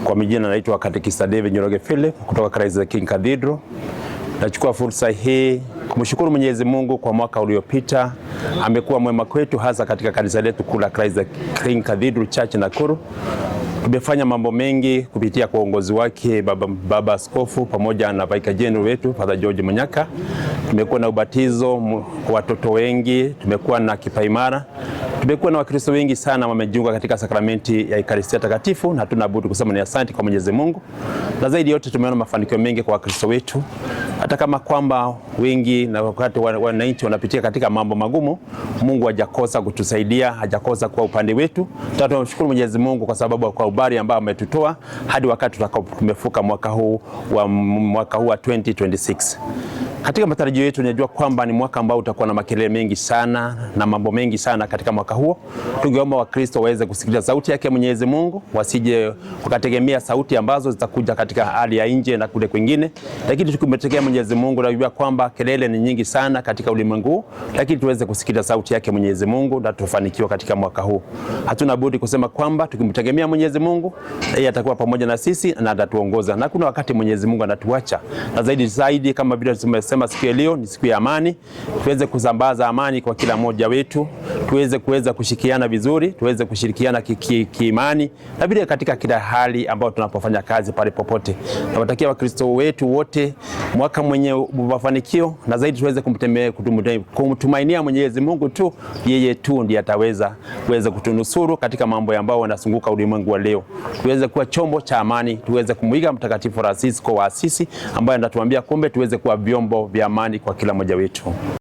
Kwa majina naitwa Katekista David Njoroge Philip kutoka Christ the King Cathedral. Nachukua fursa hii kumshukuru Mwenyezi Mungu kwa mwaka uliopita. Amekuwa mwema kwetu, hasa katika kanisa letu kula Christ the King Cathedral Church Nakuru. Tumefanya mambo mengi kupitia kwa uongozi wake baba askofu pamoja na Vicar General wetu Father George Munyaka. Tumekuwa na ubatizo kwa watoto wengi, tumekuwa na kipaimara. Tumekuwa na Wakristo wengi sana wamejiunga katika sakramenti ya Ekaristia Takatifu, na tunaabudu kusema ni asante kwa Mwenyezi Mungu. Na zaidi yote tumeona mafanikio mengi kwa Wakristo wetu. Hata kama kwamba wengi na wakati wananchi wanapitia katika mambo magumu, Mungu hajakosa kutusaidia, hajakosa kwa upande wetu. Tunamshukuru Mwenyezi Mungu kwa sababu kwa ubari ambao ametutoa hadi wakati tutakapofuka mwaka huu wa 2026. Katika matarajio yetu tunajua kwamba ni mwaka ambao utakuwa na makelele mengi sana na mambo mengi sana katika mwaka huo. Tungeomba Wakristo waweze kusikiliza sauti yake Mwenyezi Mungu, wasije wakategemea sauti ambazo zitakuja katika hali ya nje na kule kwingine. Lakini tukimetekea Mwenyezi Mungu, tunajua kwamba kelele ni nyingi sana katika ulimwengu, lakini tuweze kusikiliza sauti yake Mwenyezi Mungu na tufanikiwe katika mwaka huu. Hatuna budi kusema kwamba tukimtegemea Mwenyezi Mungu, yeye atakuwa pamoja na sisi na atatuongoza. Na kuna wakati Mwenyezi Mungu anatuacha. Na zaidi kama vile tumesema siku ya leo ni siku ya amani, tuweze kusambaza amani kwa kila mmoja wetu, tuweze kushikiana vizuri, tuweze kushirikiana kiimani na vile katika kila hali ambayo tunapofanya kazi pale popote. Nawatakia Wakristo wetu wote mwaka mwenye mafanikio, na zaidi tuweze kumtumainia Mwenyezi Mungu tu. Yeye tu ndiye ataweza kutunusuru katika mambo ambayo yanazunguka ulimwengu wa leo. Tuweze kuwa chombo cha amani, tuweze kumuiga Mtakatifu Francisco wa Asisi ambaye anatuambia kumbe tuweze kuwa vyombo vya amani kwa kila mmoja wetu.